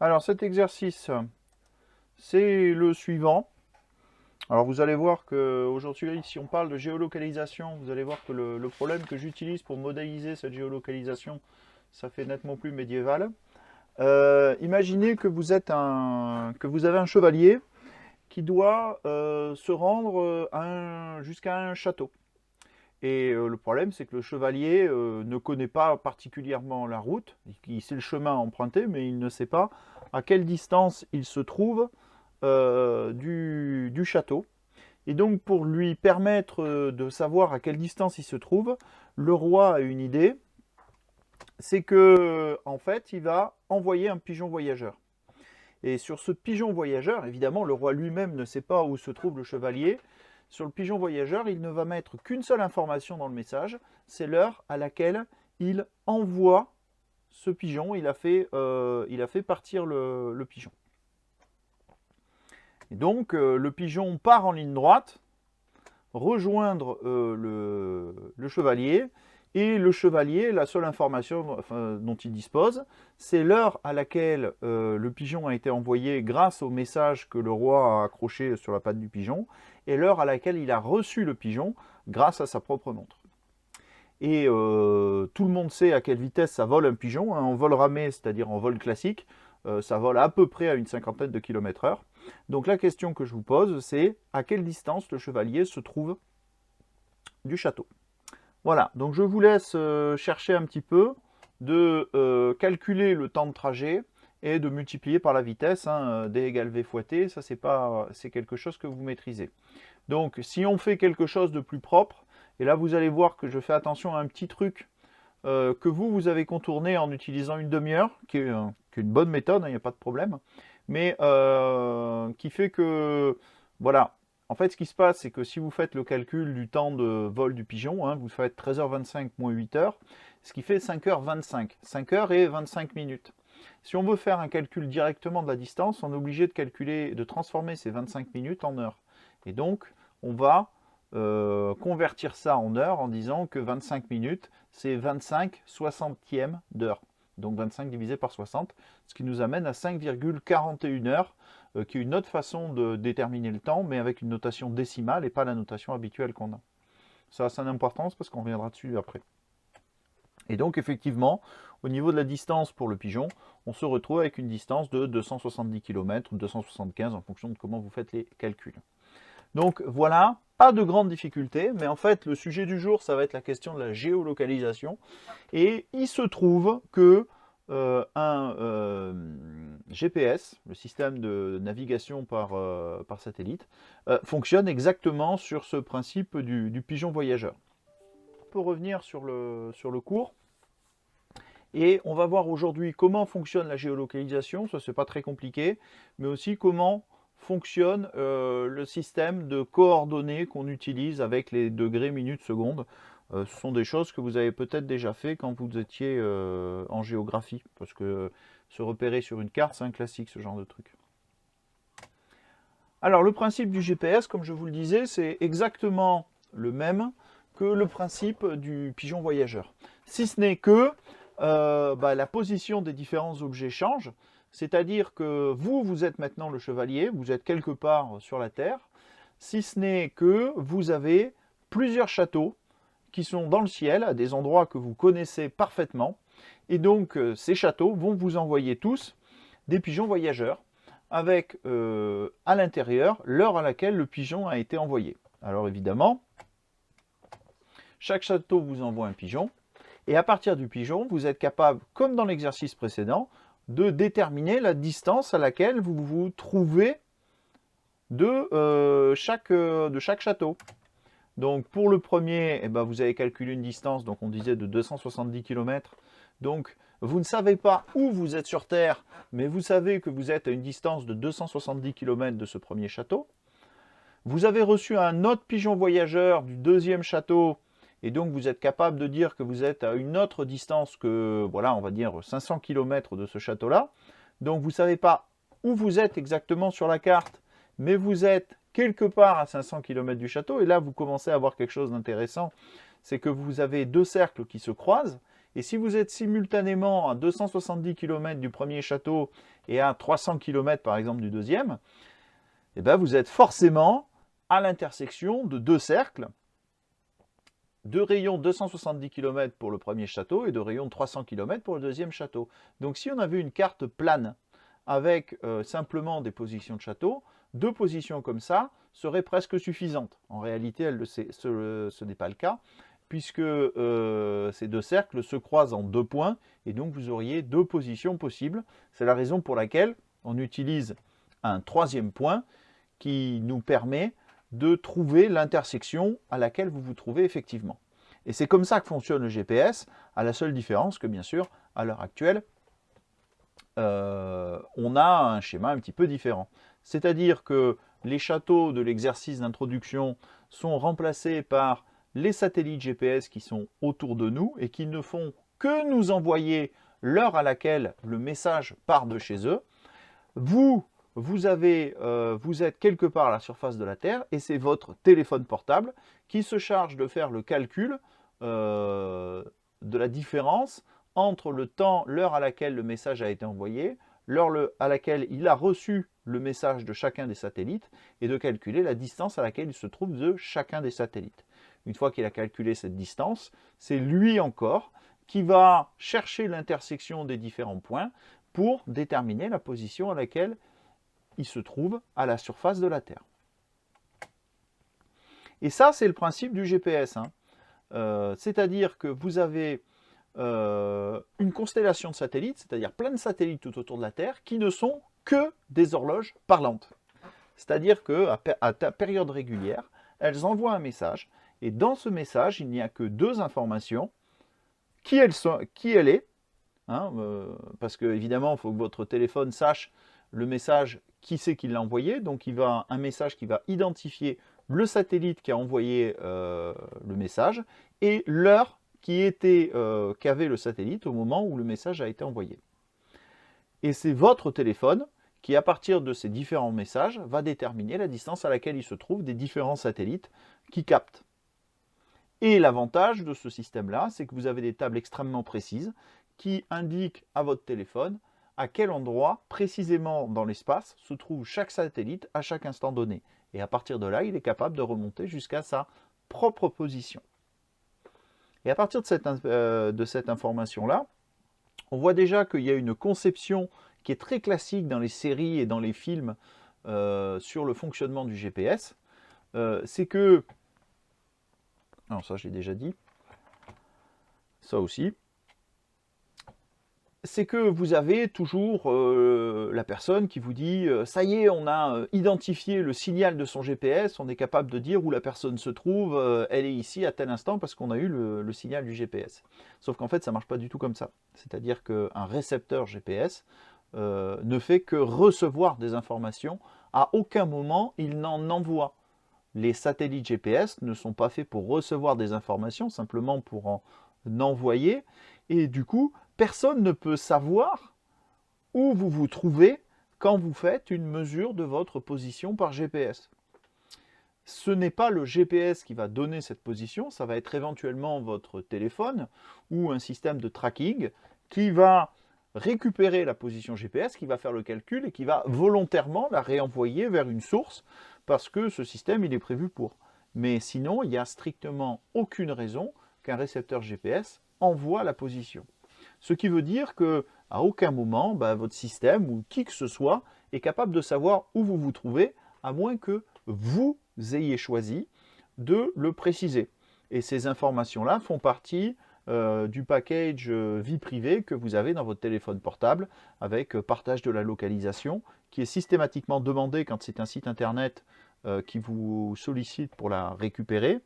Alors cet exercice, c'est le suivant. Alors vous allez voir qu'aujourd'hui, si on parle de géolocalisation, vous allez voir que le problème que j'utilise pour modéliser cette géolocalisation, ça fait nettement plus médiéval. Imaginez que que vous avez un chevalier qui doit se rendre jusqu'à un château. Et le problème, c'est que le chevalier ne connaît pas particulièrement la route. Il sait le chemin à emprunter, mais il ne sait pas à quelle distance il se trouve du château. Et donc, pour lui permettre de savoir à quelle distance il se trouve, le roi a une idée, c'est que, en fait, il va envoyer un pigeon voyageur. Et sur ce pigeon voyageur, évidemment, le roi lui-même ne sait pas où se trouve le chevalier. Sur le pigeon voyageur, il ne va mettre qu'une seule information dans le message, c'est l'heure à laquelle il envoie ce pigeon. Il a fait partir le pigeon. Et donc, le pigeon part en ligne droite, rejoindre le chevalier, et le chevalier, la seule information dont il dispose, c'est l'heure à laquelle le pigeon a été envoyé grâce au message que le roi a accroché sur la patte du pigeon, et l'heure à laquelle il a reçu le pigeon grâce à sa propre montre. Et tout le monde sait à quelle vitesse ça vole un pigeon. En vol ramé, c'est-à-dire en vol classique, ça vole à peu près à une cinquantaine de km/h. Donc la question que je vous pose, c'est à quelle distance le chevalier se trouve du château. Voilà, donc je vous laisse chercher un petit peu, de calculer le temps de trajet et de multiplier par la vitesse, hein, D égale V fois T, ça c'est quelque chose que vous maîtrisez. Donc si on fait quelque chose de plus propre, et là vous allez voir que je fais attention à un petit truc que vous avez contourné en utilisant une demi-heure, qui est une bonne méthode, il n'y a pas de problème, mais qui fait que, voilà, en fait ce qui se passe, c'est que si vous faites le calcul du temps de vol du pigeon, hein, vous faites 13h25 moins 8h, ce qui fait 5h25, 5h et 25 minutes. Si on veut faire un calcul directement de la distance, on est obligé de calculer, de transformer ces 25 minutes en heures. Et donc, on va convertir ça en heures en disant que 25 minutes, c'est 25 soixantièmes d'heure. Donc 25 divisé par 60, ce qui nous amène à 5,41 heures, qui est une autre façon de déterminer le temps, mais avec une notation décimale et pas la notation habituelle qu'on a. Ça a son importance parce qu'on reviendra dessus après. Et donc effectivement, au niveau de la distance pour le pigeon, on se retrouve avec une distance de 270 km ou 275 en fonction de comment vous faites les calculs. Donc voilà, pas de grande difficulté, mais en fait le sujet du jour, ça va être la question de la géolocalisation. Et il se trouve que GPS, le système de navigation par satellite, fonctionne exactement sur ce principe du pigeon voyageur. On peut revenir sur le cours. Et on va voir aujourd'hui comment fonctionne la géolocalisation, ça c'est pas très compliqué, mais aussi comment fonctionne le système de coordonnées qu'on utilise avec les degrés, minutes, secondes. Ce sont des choses que vous avez peut-être déjà fait quand vous étiez en géographie, parce que se repérer sur une carte, c'est un classique, ce genre de truc. Alors le principe du GPS, comme je vous le disais, c'est exactement le même que le principe du pigeon voyageur. Si ce n'est que la position des différents objets change, c'est-à-dire que vous êtes maintenant le chevalier, vous êtes quelque part sur la Terre, si ce n'est que vous avez plusieurs châteaux qui sont dans le ciel, à des endroits que vous connaissez parfaitement, et donc ces châteaux vont vous envoyer tous des pigeons voyageurs, avec à l'intérieur l'heure à laquelle le pigeon a été envoyé. Alors évidemment, chaque château vous envoie un pigeon, et à partir du pigeon, vous êtes capable, comme dans l'exercice précédent, de déterminer la distance à laquelle vous vous trouvez de chaque château. Donc pour le premier, eh ben, vous avez calculé une distance, donc on disait de 270 km. Donc vous ne savez pas où vous êtes sur Terre, mais vous savez que vous êtes à une distance de 270 km de ce premier château. Vous avez reçu un autre pigeon voyageur du deuxième château, et donc vous êtes capable de dire que vous êtes à une autre distance que, voilà, on va dire 500 km de ce château-là. Donc vous ne savez pas où vous êtes exactement sur la carte, mais vous êtes quelque part à 500 km du château, et là vous commencez à avoir quelque chose d'intéressant, c'est que vous avez deux cercles qui se croisent, et si vous êtes simultanément à 270 km du premier château et à 300 km par exemple du deuxième, eh ben, vous êtes forcément à l'intersection de deux cercles, de rayons 270 km pour le premier château et de rayons de 300 km pour le deuxième château. Donc si on avait une carte plane avec simplement des positions de château, deux positions comme ça seraient presque suffisantes. En réalité, ce n'est pas le cas, puisque ces deux cercles se croisent en deux points, et donc vous auriez deux positions possibles. C'est la raison pour laquelle on utilise un troisième point qui nous permet de trouver l'intersection à laquelle vous vous trouvez effectivement. Et c'est comme ça que fonctionne le GPS, à la seule différence que bien sûr, à l'heure actuelle, on a un schéma un petit peu différent. C'est-à-dire que les châteaux de l'exercice d'introduction sont remplacés par les satellites GPS qui sont autour de nous et qui ne font que nous envoyer l'heure à laquelle le message part de chez eux. Vous êtes quelque part à la surface de la Terre et c'est votre téléphone portable qui se charge de faire le calcul de la différence entre l'heure à laquelle le message a été envoyé, l'heure à laquelle il a reçu le message de chacun des satellites et de calculer la distance à laquelle il se trouve de chacun des satellites. Une fois qu'il a calculé cette distance, c'est lui encore qui va chercher l'intersection des différents points pour déterminer la position à laquelle il se trouve à la surface de la Terre. Et ça, c'est le principe du GPS. C'est-à-dire que vous avez une constellation de satellites, c'est-à-dire plein de satellites tout autour de la Terre, qui ne sont que des horloges parlantes. C'est-à-dire qu'à période régulière, elles envoient un message, et dans ce message, il n'y a que deux informations, qui elle est, parce que évidemment, il faut que votre téléphone sache le message, qui c'est qui l'a envoyé, donc il va un message qui va identifier le satellite qui a envoyé le message, et l'heure qu'avait le satellite au moment où le message a été envoyé. Et c'est votre téléphone qui, à partir de ces différents messages, va déterminer la distance à laquelle il se trouve des différents satellites qui captent. Et l'avantage de ce système-là, c'est que vous avez des tables extrêmement précises qui indiquent à votre téléphone à quel endroit, précisément dans l'espace, se trouve chaque satellite à chaque instant donné. Et à partir de là, il est capable de remonter jusqu'à sa propre position. Et à partir de cette information-là, on voit déjà qu'il y a une conception qui est très classique dans les séries et dans les films sur le fonctionnement du GPS. C'est que... Non, ça je l'ai déjà dit. Ça aussi. C'est que vous avez toujours la personne qui vous dit « ça y est, on a identifié le signal de son GPS, on est capable de dire où la personne se trouve, elle est ici à tel instant parce qu'on a eu le signal du GPS ». Sauf qu'en fait, ça ne marche pas du tout comme ça. C'est-à-dire qu'un récepteur GPS ne fait que recevoir des informations. À aucun moment, il n'en envoie. Les satellites GPS ne sont pas faits pour recevoir des informations, simplement pour en envoyer. Et du coup, personne ne peut savoir où vous vous trouvez quand vous faites une mesure de votre position par GPS. Ce n'est pas le GPS qui va donner cette position, ça va être éventuellement votre téléphone ou un système de tracking qui va récupérer la position GPS, qui va faire le calcul et qui va volontairement la réenvoyer vers une source parce que ce système il est prévu pour. Mais sinon, il n'y a strictement aucune raison qu'un récepteur GPS envoie la position. Ce qui veut dire qu'à aucun moment, votre système ou qui que ce soit est capable de savoir où vous vous trouvez, à moins que vous ayez choisi de le préciser. Et ces informations-là font partie du package vie privée que vous avez dans votre téléphone portable, avec partage de la localisation, qui est systématiquement demandé quand c'est un site internet qui vous sollicite pour la récupérer,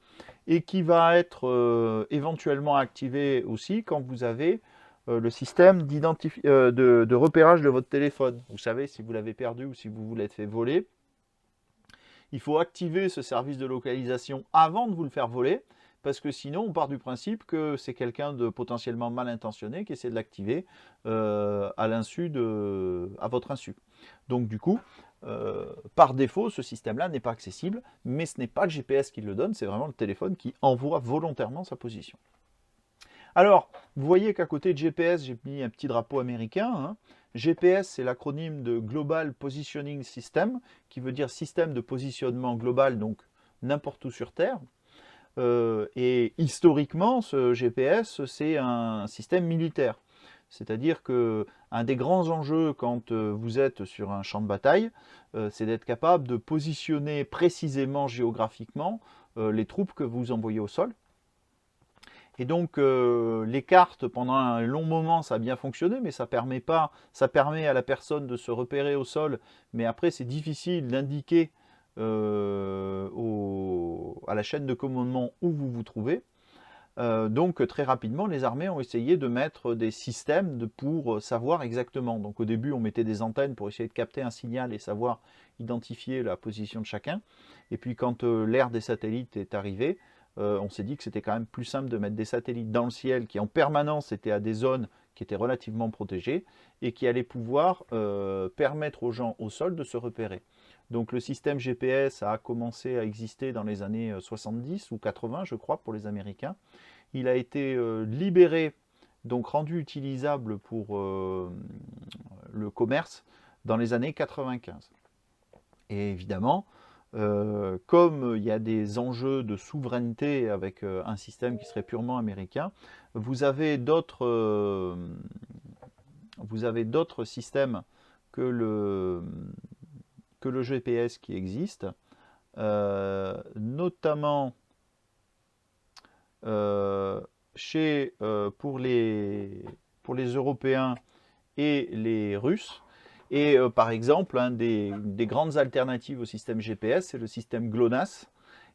et qui va être éventuellement activé aussi quand vous avez le système de repérage de votre téléphone. Vous savez, si vous l'avez perdu ou si vous vous l'êtes fait voler, il faut activer ce service de localisation avant de vous le faire voler, parce que sinon on part du principe que c'est quelqu'un de potentiellement mal intentionné qui essaie de l'activer à votre insu. Donc du coup, par défaut, ce système-là n'est pas accessible, mais ce n'est pas le GPS qui le donne, c'est vraiment le téléphone qui envoie volontairement sa position. Alors, vous voyez qu'à côté de GPS, j'ai mis un petit drapeau américain, GPS, c'est l'acronyme de Global Positioning System, qui veut dire système de positionnement global, donc n'importe où sur Terre. Et historiquement, ce GPS, c'est un système militaire. C'est-à-dire qu'un des grands enjeux quand vous êtes sur un champ de bataille, c'est d'être capable de positionner précisément géographiquement les troupes que vous envoyez au sol. Et donc les cartes, pendant un long moment, ça a bien fonctionné, mais ça permet à la personne de se repérer au sol, mais après c'est difficile d'indiquer à la chaîne de commandement où vous vous trouvez. Donc très rapidement, les armées ont essayé de mettre des systèmes pour savoir exactement. Donc au début, on mettait des antennes pour essayer de capter un signal et savoir identifier la position de chacun. Et puis quand l'ère des satellites est arrivée, on s'est dit que c'était quand même plus simple de mettre des satellites dans le ciel qui en permanence étaient à des zones qui étaient relativement protégées et qui allaient pouvoir permettre aux gens au sol de se repérer. Donc le système GPS a commencé à exister dans les années 70 ou 80, je crois, pour les Américains. Il a été libéré, donc rendu utilisable pour le commerce dans les années 95. Et évidemment, comme il y a des enjeux de souveraineté avec un système qui serait purement américain, vous avez d'autres systèmes que le GPS qui existe, notamment pour les Européens et les Russes. Et par exemple, des grandes alternatives au système GPS, c'est le système GLONASS.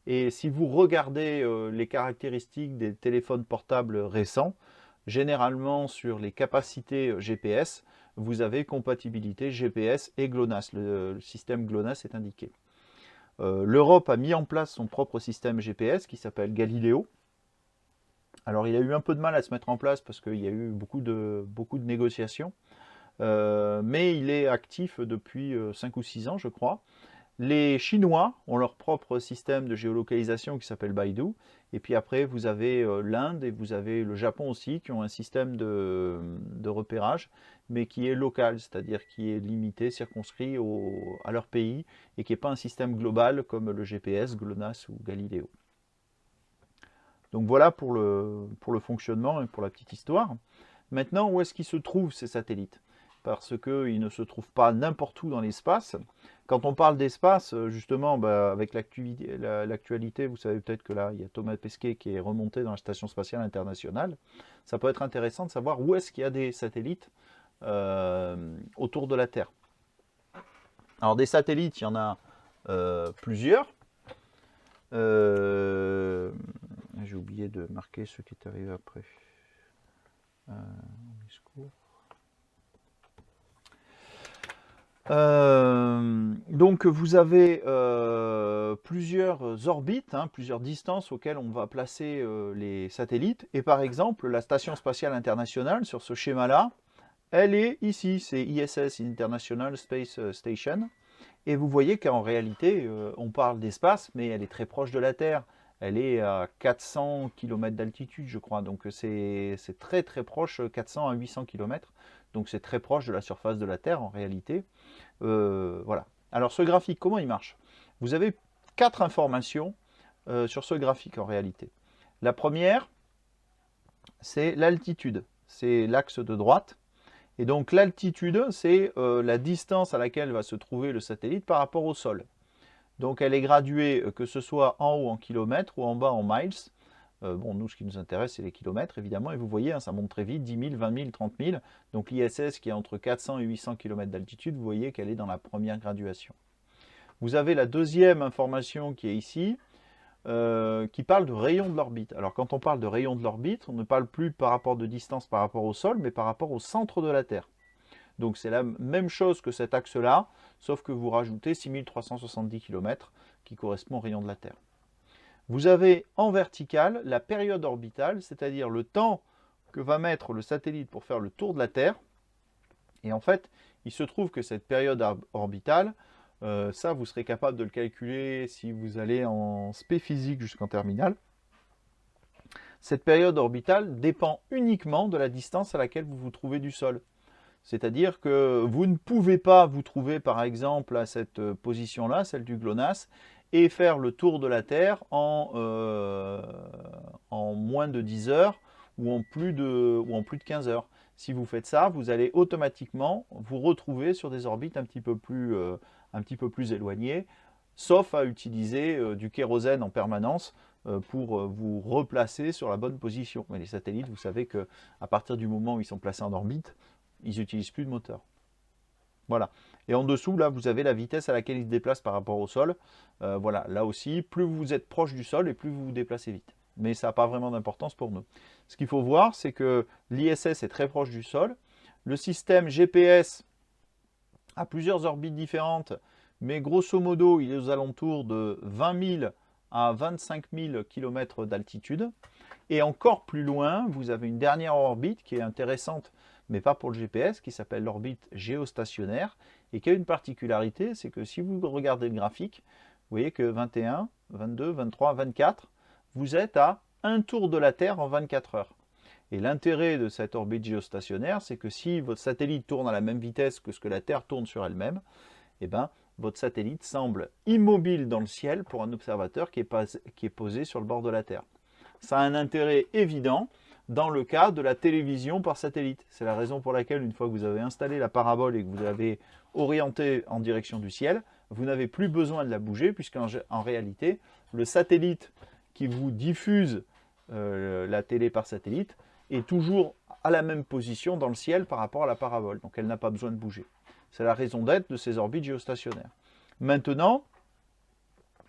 Et si vous regardez les caractéristiques des téléphones portables récents, généralement sur les capacités GPS, vous avez compatibilité GPS et GLONASS. Le système GLONASS est indiqué. L'Europe a mis en place son propre système GPS qui s'appelle Galileo. Alors il a eu un peu de mal à se mettre en place parce qu'il y a eu beaucoup de négociations. Mais il est actif depuis 5 ou 6 ans, je crois. Les Chinois ont leur propre système de géolocalisation qui s'appelle Baidu. Et puis après, vous avez l'Inde et vous avez le Japon aussi qui ont un système de repérage, mais qui est local, c'est-à-dire qui est limité, circonscrit à leur pays et qui n'est pas un système global comme le GPS, GLONASS ou Galileo. Donc voilà pour le fonctionnement et pour la petite histoire. Maintenant, où est-ce qu'ils se trouvent ces satellites? Parce qu'ils ne se trouvent pas n'importe où dans l'espace. Quand on parle d'espace, justement, avec l'actualité, vous savez peut-être que là, il y a Thomas Pesquet qui est remonté dans la Station Spatiale Internationale. Ça peut être intéressant de savoir où est-ce qu'il y a des satellites autour de la Terre. Alors des satellites, il y en a plusieurs. J'ai oublié de marquer ce qui est arrivé après. Donc vous avez plusieurs orbites, plusieurs distances auxquelles on va placer les satellites. Et par exemple, la Station Spatiale Internationale, sur ce schéma-là, elle est ici, c'est ISS, International Space Station. Et vous voyez qu'en réalité, on parle d'espace, mais elle est très proche de la Terre. Elle est à 400 km d'altitude, je crois. Donc c'est très très proche, 400 à 800 km. Donc c'est très proche de la surface de la Terre en réalité. Voilà. Alors ce graphique, comment il marche? Vous avez 4 informations sur ce graphique en réalité. La première, c'est l'altitude. C'est l'axe de droite. Et donc l'altitude, c'est la distance à laquelle va se trouver le satellite par rapport au sol. Donc elle est graduée, que ce soit en haut en kilomètres ou en bas en miles. Bon, nous, ce qui nous intéresse, c'est les kilomètres, évidemment. Et vous voyez, ça monte très vite, 10 000, 20 000, 30 000. Donc l'ISS, qui est entre 400 et 800 km d'altitude, vous voyez qu'elle est dans la première graduation. Vous avez la deuxième information qui est ici, qui parle de rayon de l'orbite. Alors quand on parle de rayon de l'orbite, on ne parle plus par rapport de distance par rapport au sol, mais par rapport au centre de la Terre. Donc c'est la même chose que cet axe-là, sauf que vous rajoutez 6370 km qui correspond au rayon de la Terre. Vous avez en vertical la période orbitale, c'est-à-dire le temps que va mettre le satellite pour faire le tour de la Terre. Et en fait, il se trouve que cette période orbitale, ça vous serez capable de le calculer si vous allez en spé physique jusqu'en terminale. Cette période orbitale dépend uniquement de la distance à laquelle vous vous trouvez du sol. C'est-à-dire que vous ne pouvez pas vous trouver par exemple à cette position-là, celle du GLONASS, et faire le tour de la Terre en moins de 10 heures ou en plus de 15 heures. Si vous faites ça, vous allez automatiquement vous retrouver sur des orbites un petit peu plus éloignées, sauf à utiliser du kérosène en permanence pour vous replacer sur la bonne position. Mais les satellites, vous savez qu'à partir du moment où ils sont placés en orbite, ils n'utilisent plus de moteur. Voilà. Et en dessous, là, vous avez la vitesse à laquelle ils se déplacent par rapport au sol. Voilà, là aussi, plus vous êtes proche du sol et plus vous vous déplacez vite. Mais ça n'a pas vraiment d'importance pour nous. Ce qu'il faut voir, c'est que l'ISS est très proche du sol. Le système GPS a plusieurs orbites différentes, mais grosso modo, il est aux alentours de 20 000 à 25 000 km d'altitude. Et encore plus loin, vous avez une dernière orbite qui est intéressante, mais pas pour le GPS, qui s'appelle l'orbite géostationnaire, et qui a une particularité, c'est que si vous regardez le graphique, vous voyez que 21, 22, 23, 24, vous êtes à un tour de la Terre en 24 heures. Et l'intérêt de cette orbite géostationnaire, c'est que si votre satellite tourne à la même vitesse que ce que la Terre tourne sur elle-même, eh ben, votre satellite semble immobile dans le ciel pour un observateur qui est posé sur le bord de la Terre. Ça a un intérêt évident dans le cas de la télévision par satellite. C'est la raison pour laquelle, une fois que vous avez installé la parabole et que vous l'avez orientée en direction du ciel, vous n'avez plus besoin de la bouger, puisqu'en réalité, le satellite qui vous diffuse la télé par satellite est toujours à la même position dans le ciel par rapport à la parabole. Donc elle n'a pas besoin de bouger. C'est la raison d'être de ces orbites géostationnaires. Maintenant,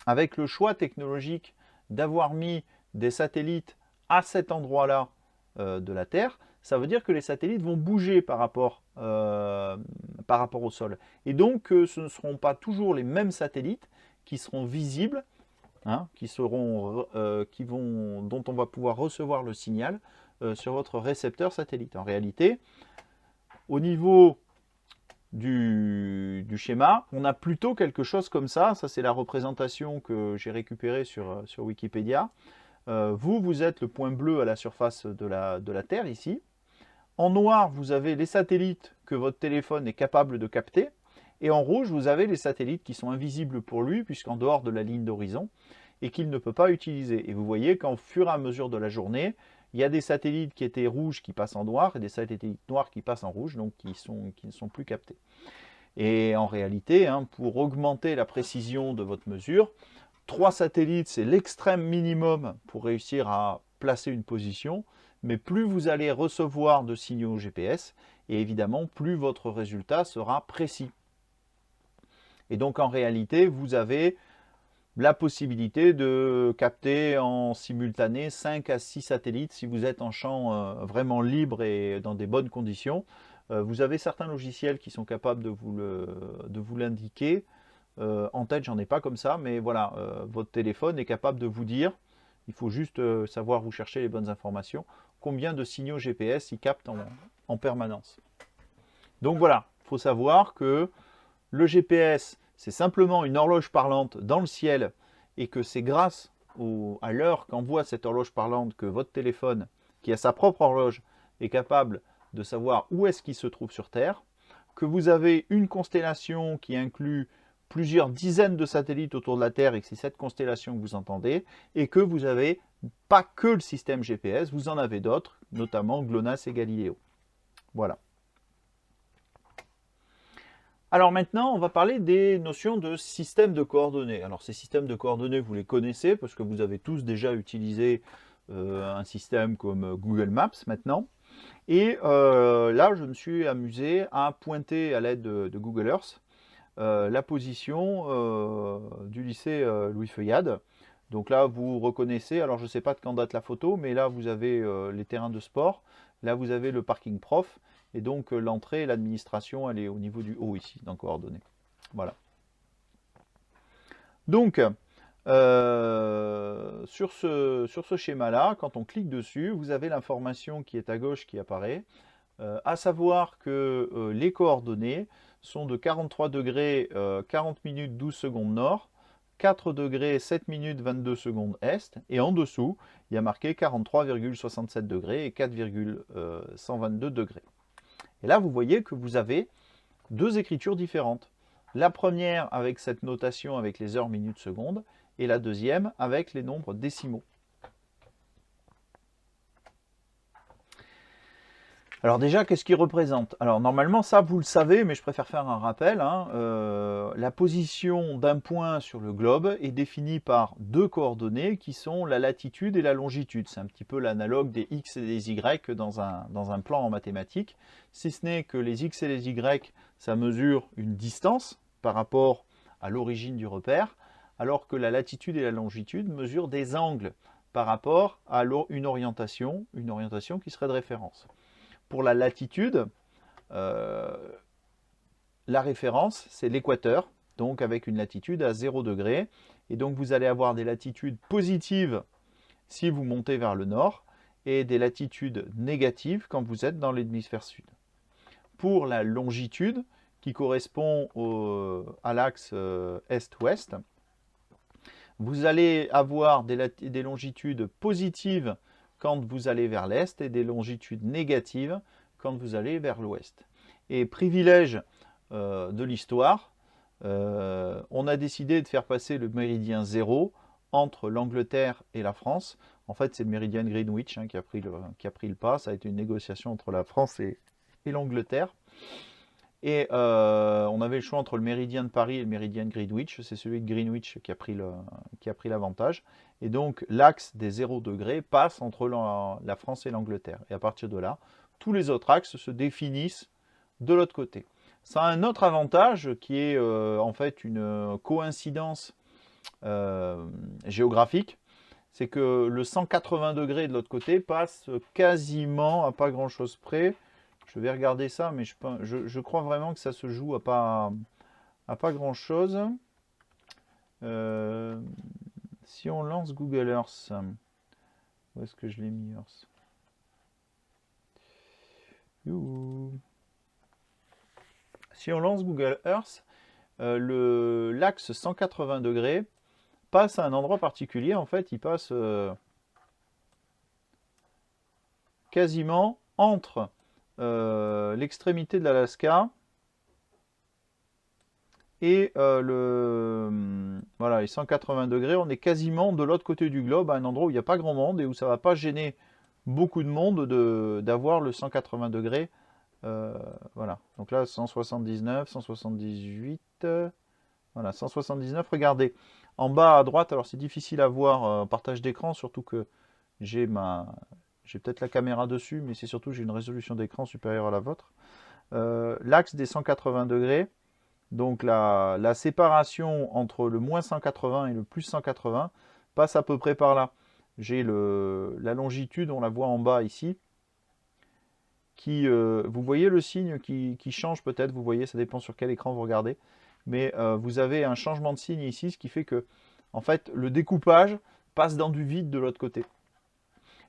avec le choix technologique d'avoir mis des satellites à cet endroit-là de la Terre, ça veut dire que les satellites vont bouger par rapport au sol. Et donc, ce ne seront pas toujours les mêmes satellites qui seront visibles, hein, dont on va pouvoir recevoir le signal sur votre récepteur satellite. En réalité, au niveau du schéma, on a plutôt quelque chose comme ça. Ça, c'est la représentation que j'ai récupérée sur Wikipédia. Vous êtes le point bleu à la surface de la Terre, ici. En noir, vous avez les satellites que votre téléphone est capable de capter. Et en rouge, vous avez les satellites qui sont invisibles pour lui, puisqu'en dehors de la ligne d'horizon, et qu'il ne peut pas utiliser. Et vous voyez qu'au fur et à mesure de la journée, il y a des satellites qui étaient rouges qui passent en noir, et des satellites noirs qui passent en rouge, donc qui ne sont plus captés. Et en réalité, hein, pour augmenter la précision de votre mesure, 3 satellites, c'est l'extrême minimum pour réussir à placer une position, mais plus vous allez recevoir de signaux GPS, et évidemment, plus votre résultat sera précis. Et donc, en réalité, vous avez la possibilité de capter en simultané 5 à 6 satellites si vous êtes en champ vraiment libre et dans des bonnes conditions. Vous avez certains logiciels qui sont capables de vous l'indiquer. En tête, j'en ai pas comme ça, mais voilà, votre téléphone est capable de vous dire, il faut juste savoir où chercher les bonnes informations, combien de signaux GPS il capte en permanence. Donc voilà, il faut savoir que le GPS, c'est simplement une horloge parlante dans le ciel et que c'est grâce à l'heure qu'envoie cette horloge parlante que votre téléphone, qui a sa propre horloge, est capable de savoir où est-ce qu'il se trouve sur Terre, que vous avez une constellation qui inclut plusieurs dizaines de satellites autour de la Terre et que c'est cette constellation que vous entendez, et que vous n'avez pas que le système GPS, vous en avez d'autres, notamment GLONASS et Galileo. Voilà. Alors maintenant, on va parler des notions de système de coordonnées. Alors ces systèmes de coordonnées, vous les connaissez parce que vous avez tous déjà utilisé un système comme Google Maps maintenant. Et là, je me suis amusé à pointer à l'aide de Google Earth la position du lycée Louis Feuillade. Donc là, vous reconnaissez, alors je ne sais pas de quand date la photo, mais là, vous avez les terrains de sport. Là, vous avez le parking prof. Et donc, l'entrée et l'administration, elle est au niveau du haut ici, dans coordonnées. Voilà. Donc, sur ce schéma-là, quand on clique dessus, vous avez l'information qui est à gauche qui apparaît. À savoir que les coordonnées sont de 43 degrés 40 minutes 12 secondes nord, 4 degrés 7 minutes 22 secondes est, et en dessous, il y a marqué 43,67 degrés et 4,122 degrés. Et là, vous voyez que vous avez deux écritures différentes. La première avec cette notation avec les heures, minutes, secondes, et la deuxième avec les nombres décimaux. Alors déjà, qu'est-ce qu'il représente? Alors normalement, ça vous le savez, mais je préfère faire un rappel. La position d'un point sur le globe est définie par deux coordonnées qui sont la latitude et la longitude. C'est un petit peu l'analogue des x et des y dans un plan en mathématiques. Si ce n'est que les x et les y, ça mesure une distance par rapport à l'origine du repère, alors que la latitude et la longitude mesurent des angles par rapport à une orientation qui serait de référence. Pour la latitude, la référence, c'est l'équateur, donc avec une latitude à 0 degré. Et donc vous allez avoir des latitudes positives si vous montez vers le nord et des latitudes négatives quand vous êtes dans l'hémisphère sud. Pour la longitude, qui correspond à l'axe est-ouest, vous allez avoir des longitudes positives quand vous allez vers l'est et des longitudes négatives quand vous allez vers l'ouest. Et privilège de l'histoire, on a décidé de faire passer le méridien 0 entre l'Angleterre et la France. En fait, c'est le méridien de Greenwich qui a pris le pas. Ça a été une négociation entre la France et l'Angleterre. Et on avait le choix entre le méridien de Paris et le méridien de Greenwich. C'est celui de Greenwich qui a pris l'avantage. Et donc l'axe des 0 degrés passe entre la France et l'Angleterre. Et à partir de là, tous les autres axes se définissent de l'autre côté. Ça a un autre avantage qui est en fait une coïncidence géographique. C'est que le 180 degrés de l'autre côté passe quasiment à pas grand chose près. Je vais regarder ça, mais je crois vraiment que ça se joue à pas grand chose. Si on lance Google Earth, où est-ce que je l'ai mis Earth? Si on lance Google Earth, l'axe 180 degrés passe à un endroit particulier. En fait, il passe quasiment entre l'extrémité de l'Alaska et voilà, les 180 degrés. On est quasiment de l'autre côté du globe, à un endroit où il n'y a pas grand monde et où ça ne va pas gêner beaucoup de monde d'avoir le 180 degrés. Voilà, donc là 179, 178, voilà, 179. Regardez, en bas à droite, alors c'est difficile à voir partage d'écran, surtout que j'ai peut-être la caméra dessus, mais c'est surtout j'ai une résolution d'écran supérieure à la vôtre. L'axe des 180 degrés, donc la séparation entre le moins 180 et le plus 180 passe à peu près par là. J'ai la longitude, on la voit en bas ici, vous voyez le signe qui change peut-être, vous voyez, ça dépend sur quel écran vous regardez, mais vous avez un changement de signe ici, ce qui fait que en fait, le découpage passe dans du vide de l'autre côté.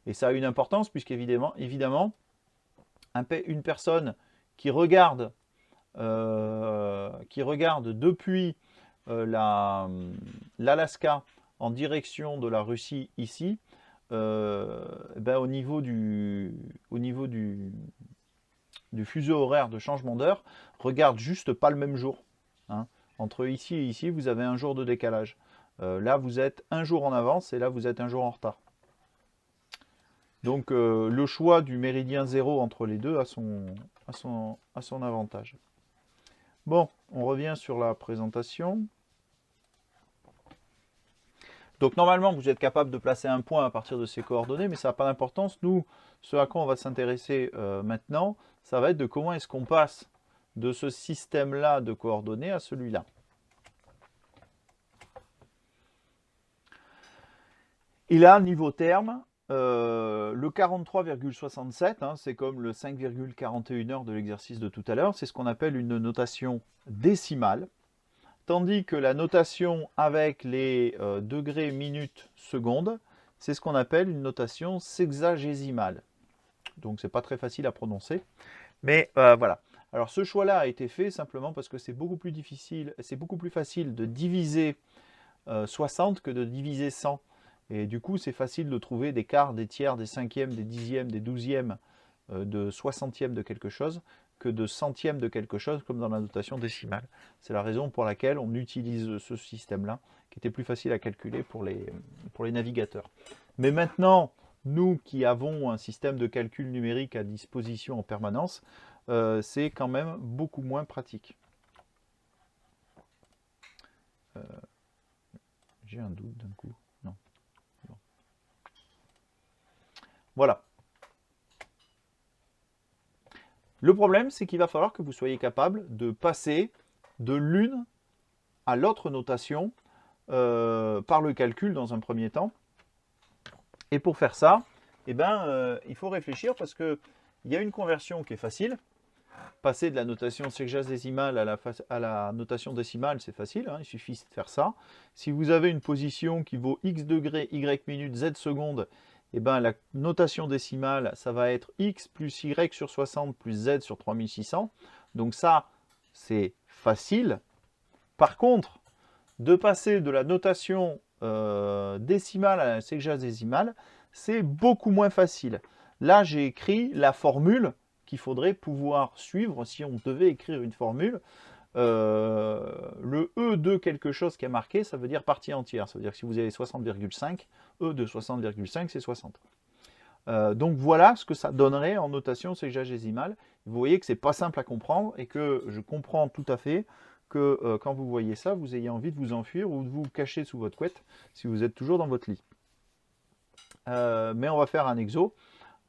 Et ça a une importance puisqu'évidemment, une personne qui regarde depuis l'Alaska en direction de la Russie ici, au niveau du fuseau horaire de changement d'heure, regarde juste pas le même jour. Entre ici et ici, vous avez un jour de décalage. Là, vous êtes un jour en avance et là, vous êtes un jour en retard. Donc, le choix du méridien 0 entre les deux a son avantage. Bon, on revient sur la présentation. Donc normalement, vous êtes capable de placer un point à partir de ces coordonnées, mais ça n'a pas d'importance. Nous, ce à quoi on va s'intéresser maintenant, ça va être de comment est-ce qu'on passe de ce système-là de coordonnées à celui-là. Et là, niveau terme, le 43,67, c'est comme le 5,41 heures de l'exercice de tout à l'heure, c'est ce qu'on appelle une notation décimale. Tandis que la notation avec les degrés, minutes, secondes, c'est ce qu'on appelle une notation sexagésimale. Donc c'est pas très facile à prononcer. Mais voilà. Alors ce choix-là a été fait simplement parce que c'est beaucoup plus facile de diviser 60 que de diviser 100. Et du coup, c'est facile de trouver des quarts, des tiers, des cinquièmes, des dixièmes, des douzièmes, de soixantièmes de quelque chose. que de centièmes de quelque chose comme dans la notation décimale. C'est la raison pour laquelle on utilise ce système-là, qui était plus facile à calculer pour les navigateurs. Mais maintenant, nous qui avons un système de calcul numérique à disposition en permanence, c'est quand même beaucoup moins pratique. J'ai un doute d'un coup. Non. Bon. Voilà. Le problème, c'est qu'il va falloir que vous soyez capable de passer de l'une à l'autre notation par le calcul dans un premier temps. Et pour faire ça, eh ben, il faut réfléchir parce qu'il y a une conversion qui est facile. Passer de la notation sexagésimale à la notation décimale, c'est facile, hein, il suffit de faire ça. Si vous avez une position qui vaut x degrés, y minutes, z secondes, eh ben, la notation décimale, ça va être x plus y sur 60 plus z sur 3600. Donc ça, c'est facile. Par contre, de passer de la notation décimale à la sexagésimale, c'est beaucoup moins facile. Là, j'ai écrit la formule qu'il faudrait pouvoir suivre si on devait écrire une formule. Le E de quelque chose qui est marqué, ça veut dire partie entière. Ça veut dire que si vous avez 60,5, E de 60,5, c'est 60. Donc voilà ce que ça donnerait en notation sexagésimale. Vous voyez que c'est pas simple à comprendre et que je comprends tout à fait que quand vous voyez ça, vous ayez envie de vous enfuir ou de vous cacher sous votre couette si vous êtes toujours dans votre lit. Mais on va faire un exo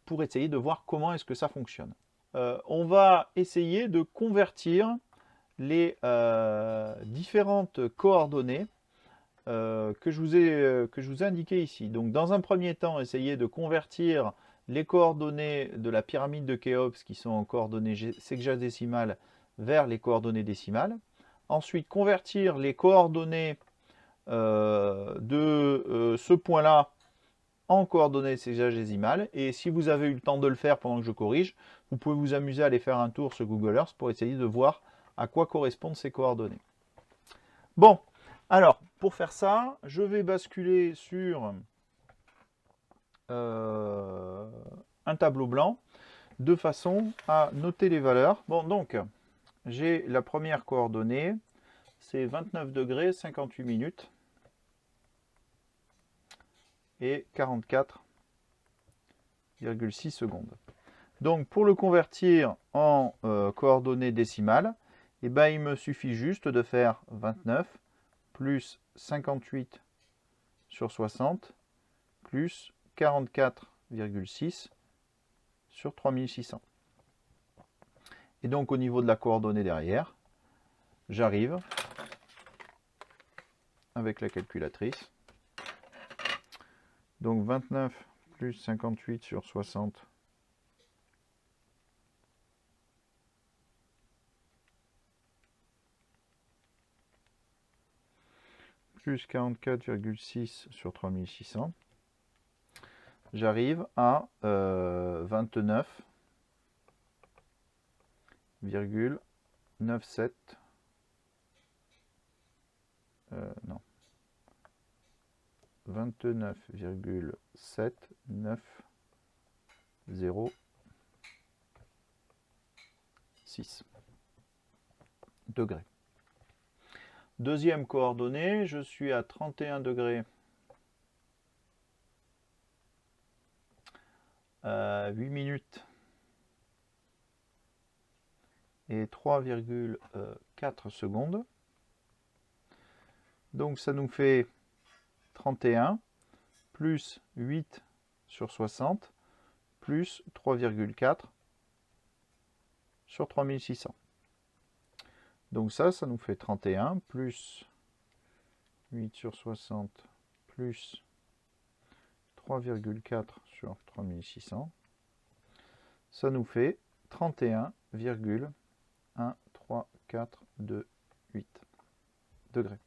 pour essayer de voir comment est-ce que ça fonctionne. On va essayer de convertir les différentes coordonnées que je vous ai indiquées ici. Donc dans un premier temps, essayer de convertir les coordonnées de la pyramide de Khéops qui sont en coordonnées sexagésimales vers les coordonnées décimales. Ensuite, convertir les coordonnées de ce point-là en coordonnées sexagésimales. Et si vous avez eu le temps de le faire pendant que je corrige, vous pouvez vous amuser à aller faire un tour sur Google Earth pour essayer de voir à quoi correspondent ces coordonnées. Bon, alors, pour faire ça, je vais basculer sur un tableau blanc de façon à noter les valeurs. Bon, donc, j'ai la première coordonnée, c'est 29 degrés, 58 minutes et 44,6 secondes. Donc, pour le convertir en coordonnées décimales, eh ben, il me suffit juste de faire 29 plus 58 sur 60 plus 44,6 sur 3600. Et donc, au niveau de la coordonnée derrière, j'arrive avec la calculatrice. Donc 29 plus 58 sur 60 plus 44,6 sur 3600. J'arrive à 29,97. Non. 29,7906 degrés. Deuxième coordonnée, je suis à 31 degrés 8 minutes et 3,4 secondes. Donc ça nous fait 31 plus 8 sur 60 plus 3,4 sur 3600. Donc ça nous fait 31 plus 8 sur 60 plus 3,4 sur 3600. Ça nous fait 31,13428 degrés.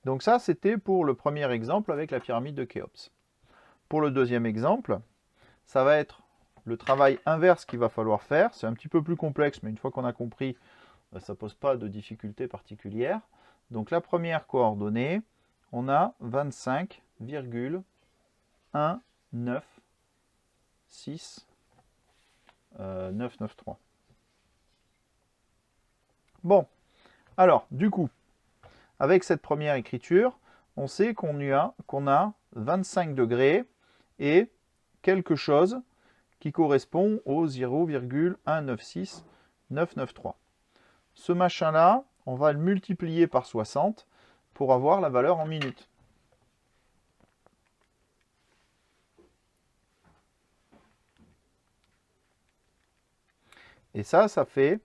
Donc ça, c'était pour le premier exemple avec la pyramide de Khéops. Pour le deuxième exemple, ça va être le travail inverse qu'il va falloir faire. C'est un petit peu plus complexe, mais une fois qu'on a compris, ça ne pose pas de difficultés particulières. Donc la première coordonnée, on a 25,196 993. Bon, alors, du coup, avec cette première écriture, on sait qu'on a 25 degrés et quelque chose qui correspond au 0,196993. Ce machin-là, on va le multiplier par 60 pour avoir la valeur en minutes. Et ça fait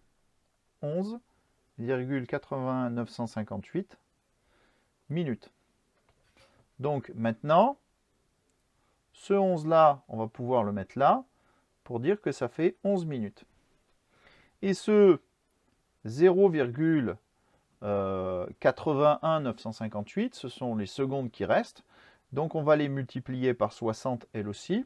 11,81958 minutes. Donc maintenant, ce 11-là, on va pouvoir le mettre là pour dire que ça fait 11 minutes. Et ce 0,81958, ce sont les secondes qui restent. Donc on va les multiplier par 60 elles aussi.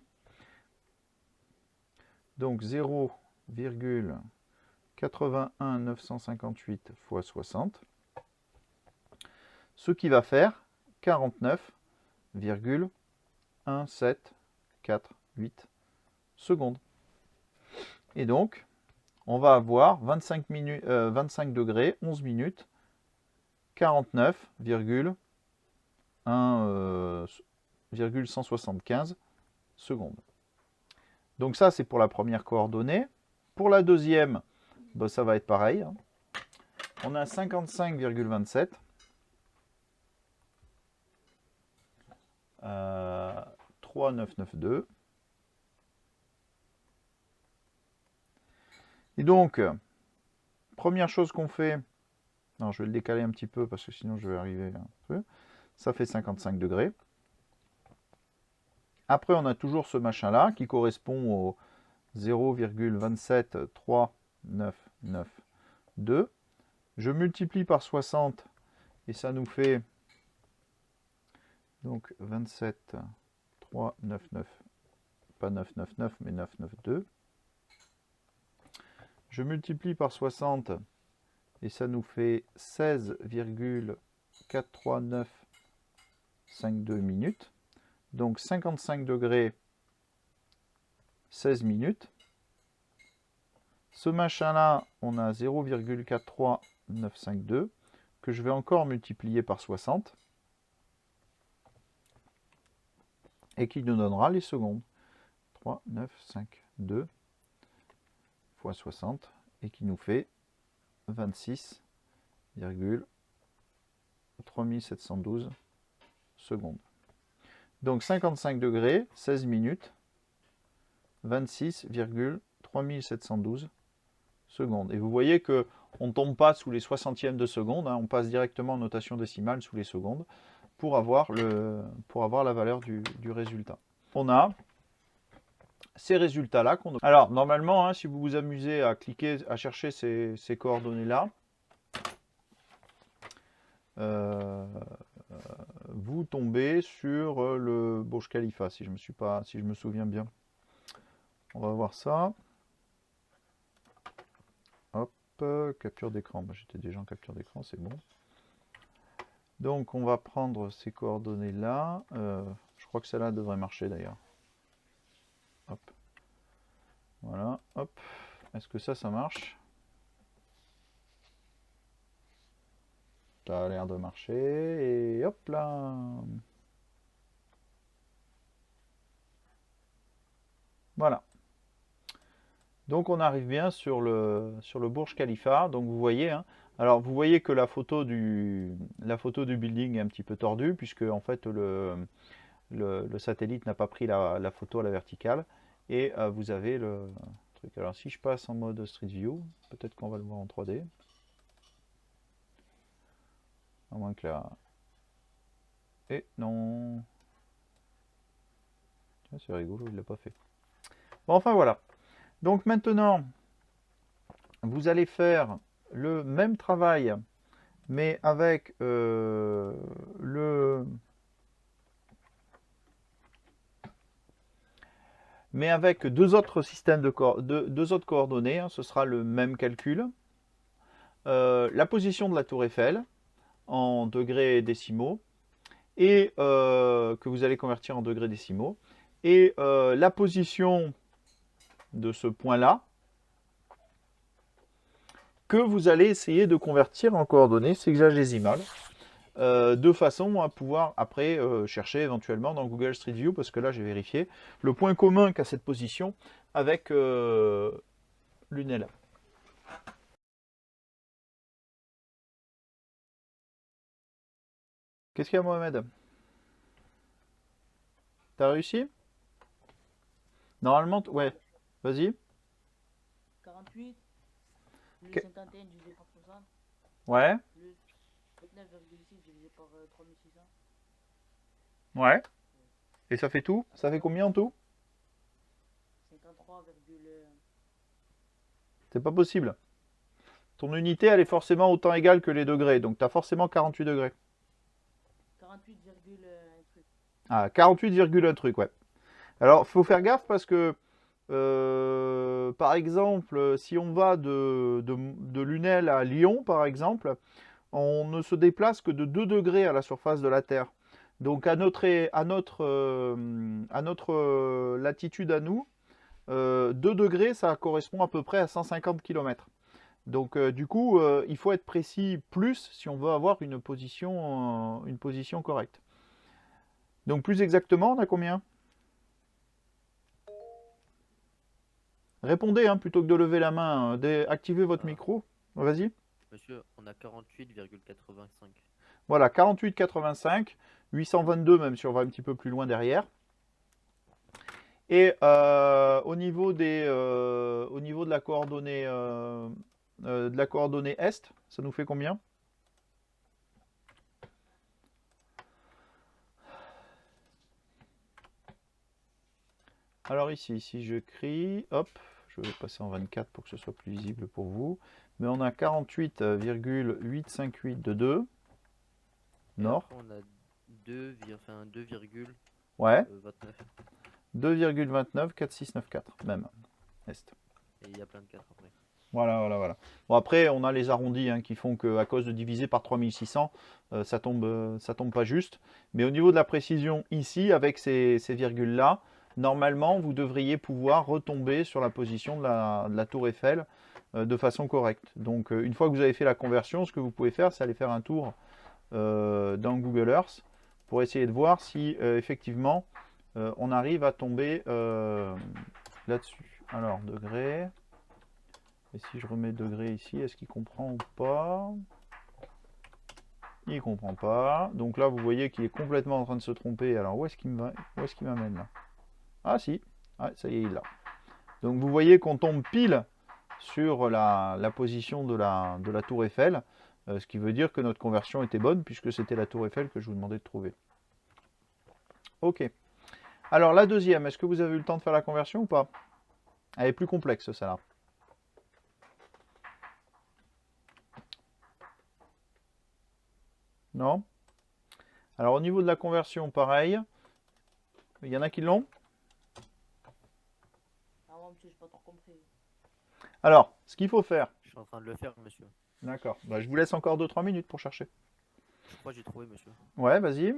Donc 0,81958 fois 60. Ce qui va faire 49,1748 secondes. Et donc, on va avoir 25 degrés, 11 minutes, 49,175 secondes. Donc ça, c'est pour la première coordonnée. Pour la deuxième, ben, ça va être pareil. Hein. On a 55,27. 3992. Et donc, première chose qu'on fait, non, je vais le décaler un petit peu parce que sinon je vais arriver un peu. Ça fait 55 degrés. Après, on a toujours ce machin-là qui correspond au 0,27392. Je multiplie par 60 et ça nous fait donc 27,399, pas 999 mais 992. Je multiplie par 60 et ça nous fait 16,43952 minutes. Donc 55 degrés, 16 minutes. Ce machin-là, on a 0,43952 que je vais encore multiplier par 60 et qui nous donnera les secondes. 3952 fois 60 et qui nous fait 26,3712 secondes. Donc 55 degrés, 16 minutes, 26,3712 secondes. Et vous voyez que on ne tombe pas sous les 60e de seconde, hein, on passe directement en notation décimale sous les secondes pour avoir la valeur du résultat. On a ces résultats-là. Alors, normalement, hein, si vous vous amusez à cliquer, à chercher ces coordonnées-là, vous tombez sur le Burj Khalifa, si je me souviens bien. On va voir ça. Hop, capture d'écran. Bah, j'étais déjà en capture d'écran, c'est bon. Donc, on va prendre ces coordonnées-là. Je crois que celle-là devrait marcher d'ailleurs. Hop. Voilà, hop. Est-ce que ça marche? Ça a l'air de marcher. Et hop là. Voilà. Donc on arrive bien sur le Burj Khalifa. Donc vous voyez, hein, alors vous voyez que la photo du building est un petit peu tordue puisque en fait le satellite n'a pas pris la photo à la verticale et vous avez le truc. Alors si je passe en mode Street View, peut-être qu'on va le voir en 3D. À moins que là. Et non. Tiens, c'est rigolo, il l'a pas fait. Bon, enfin voilà. Donc maintenant, vous allez faire le même travail, mais avec deux autres systèmes deux autres coordonnées. Hein, ce sera le même calcul. La position de la tour Eiffel en degrés décimaux et que vous allez convertir en degrés décimaux et la position de ce point-là que vous allez essayer de convertir en coordonnées sexagésimales de façon à pouvoir après chercher éventuellement dans Google Street View, parce que là j'ai vérifié le point commun qu'a cette position avec Lunel. Qu'est-ce qu'il y a, Mohamed? T'as réussi? Normalement, ouais. Vas-y. 48, le Que- 51 divisé par 60, Ouais. le 29,6 divisé par 3600, Ouais. Et ça fait tout? Ça fait combien en tout? 53, C'est pas possible. Ton unité, elle est forcément autant égale que les degrés, donc tu as forcément 48 degrés. 48, un truc. Ah, 48, un truc, ouais. Alors, faut faire gaffe parce que, par exemple, si on va de Lunel à Lyon, par exemple, on ne se déplace que de 2 degrés à la surface de la Terre. Donc, à notre latitude à nous, 2 degrés, ça correspond à peu près à 150 km. Donc, du coup, il faut être précis plus si on veut avoir une position correcte. Donc, plus exactement, on a combien? Répondez, hein, plutôt que de lever la main. Activez votre micro. Vas-y. Monsieur, on a 48,85. Voilà, 48,85. 822 même si on va un petit peu plus loin derrière. Et au niveau de la coordonnée est, ça nous fait combien? Alors ici, si je crie, hop, je vais passer en 24 pour que ce soit plus visible pour vous. Mais on a 48,858 de 2. Nord. On a 2, Ouais. 2,29. 2,29, 4694, même. Est. Et il y a plein de 4 après. Voilà. Bon, après, on a les arrondis hein, qui font qu'à cause de diviser par 3600, ça tombe pas juste. Mais au niveau de la précision, ici, avec ces virgules-là, normalement, vous devriez pouvoir retomber sur la position de la tour Eiffel de façon correcte. Donc, une fois que vous avez fait la conversion, ce que vous pouvez faire, c'est aller faire un tour dans Google Earth pour essayer de voir si, effectivement, on arrive à tomber là-dessus. Alors, degré. Et si je remets degré ici, est-ce qu'il comprend ou pas? Il comprend pas. Donc là, vous voyez qu'il est complètement en train de se tromper. Alors, où est-ce qu'il m'amène là? Ah si, ah, ça y est, il est là. Donc vous voyez qu'on tombe pile sur la position de la tour Eiffel, ce qui veut dire que notre conversion était bonne, puisque c'était la tour Eiffel que je vous demandais de trouver. Ok. Alors la deuxième, est-ce que vous avez eu le temps de faire la conversion ou pas? Elle est plus complexe, celle-là. Non? Alors au niveau de la conversion, pareil. Il y en a qui l'ont? Ah ouais, monsieur, j'ai pas trop compris. Alors, ce qu'il faut faire. Je suis en train de le faire, monsieur. D'accord. Bah, je vous laisse encore 2-3 minutes pour chercher. Je crois que j'ai trouvé, monsieur. Ouais, vas-y.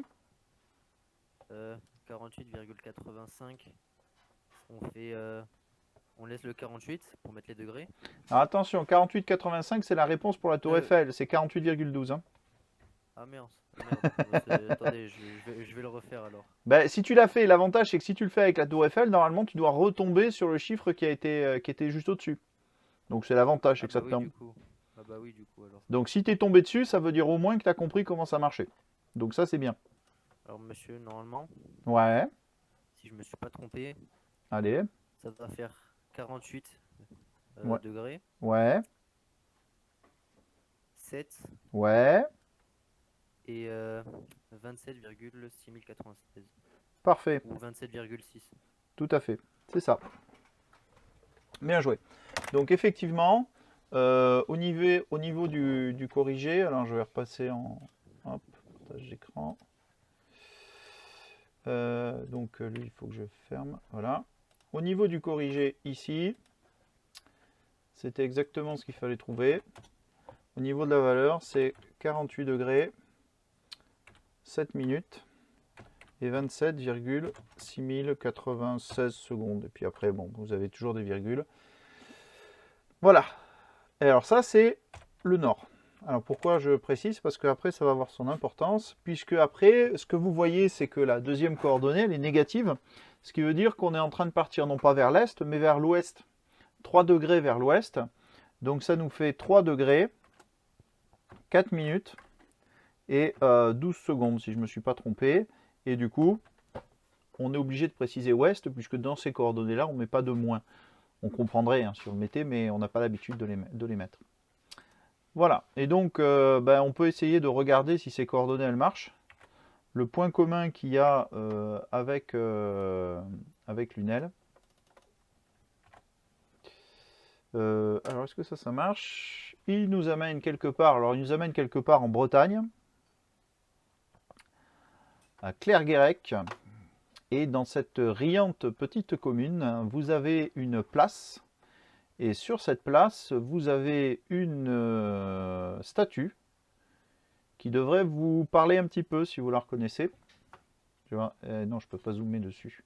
48,85. On fait. On laisse le 48 pour mettre les degrés. Alors attention, 48,85 c'est la réponse pour la tour Eiffel. C'est 48,12. Hein. Ah merde. Attendez, je vais le refaire alors. Bah, si tu l'as fait, l'avantage c'est que si tu le fais avec la tour Eiffel, normalement tu dois retomber sur le chiffre qui était juste au-dessus. Donc c'est l'avantage, c'est que ça te permet. Ah bah oui, du coup alors. Donc si tu es tombé dessus, ça veut dire au moins que tu as compris comment ça marchait. Donc ça c'est bien. Alors monsieur, normalement, Ouais. si je me suis pas trompé, Allez. ça va faire 48 Ouais. degrés. Ouais. 7 Ouais. et 27,6096. Parfait. Ou 27,6. Tout à fait. C'est ça. Bien joué. Donc effectivement, au niveau du corrigé, alors je vais repasser en hop, partage d'écran. Donc lui, il faut que je ferme. Voilà. Au niveau du corrigé ici, c'était exactement ce qu'il fallait trouver. Au niveau de la valeur, c'est 48 degrés, 7 minutes et 27,6096 secondes. Et puis après, bon, vous avez toujours des virgules. Voilà. Et alors ça, c'est le nord. Alors pourquoi je précise? Parce qu'après, ça va avoir son importance, puisque après, ce que vous voyez, c'est que la deuxième coordonnée, elle est négative, ce qui veut dire qu'on est en train de partir non pas vers l'est, mais vers l'ouest. 3 degrés vers l'ouest. Donc ça nous fait 3 degrés, 4 minutes et 12 secondes, si je ne me suis pas trompé. Et du coup, on est obligé de préciser ouest, puisque dans ces coordonnées-là, on ne met pas de moins. On comprendrait hein, si on le mettait, mais on n'a pas l'habitude de les mettre. Voilà, et donc on peut essayer de regarder si ces coordonnées elles marchent. Le point commun qu'il y a avec Lunel. Alors est-ce que ça marche? Il nous amène quelque part, alors il nous amène quelque part en Bretagne, à Clerguérec. Et dans cette riante petite commune, vous avez une place. Et sur cette place, vous avez une statue qui devrait vous parler un petit peu si vous la reconnaissez. Tu vois, non, je peux pas zoomer dessus.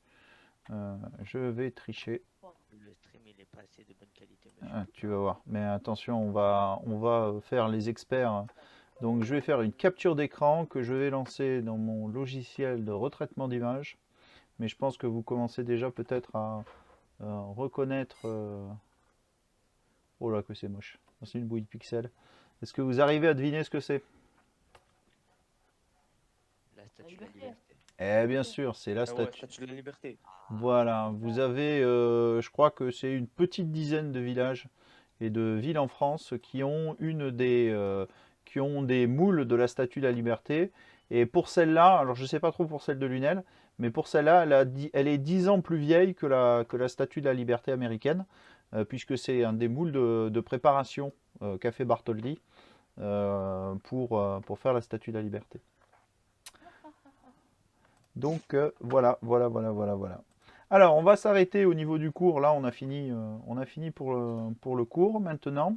Je vais tricher. Le stream il est pas assez de bonne qualité, monsieur. Ah, tu vas voir. Mais attention, on va faire les experts. Donc je vais faire une capture d'écran que je vais lancer dans mon logiciel de retraitement d'image. Mais je pense que vous commencez déjà peut-être à reconnaître... Oh là que c'est moche. C'est une bouillie de pixels. Est-ce que vous arrivez à deviner ce que c'est? La statue de la liberté. Eh bien sûr, c'est la Ah ouais, statue. statue de la liberté. Voilà, vous avez, je crois que c'est une petite dizaine de villages et de villes en France qui ont qui ont des moules de la Statue de la Liberté. Et pour celle-là, alors je ne sais pas trop pour celle de Lunel, mais pour celle-là, elle est 10 ans plus vieille que la Statue de la Liberté américaine, puisque c'est un des moules de préparation qu'a fait Bartholdi pour faire la Statue de la Liberté. Donc voilà. Alors, on va s'arrêter au niveau du cours. Là, on a fini pour le cours maintenant.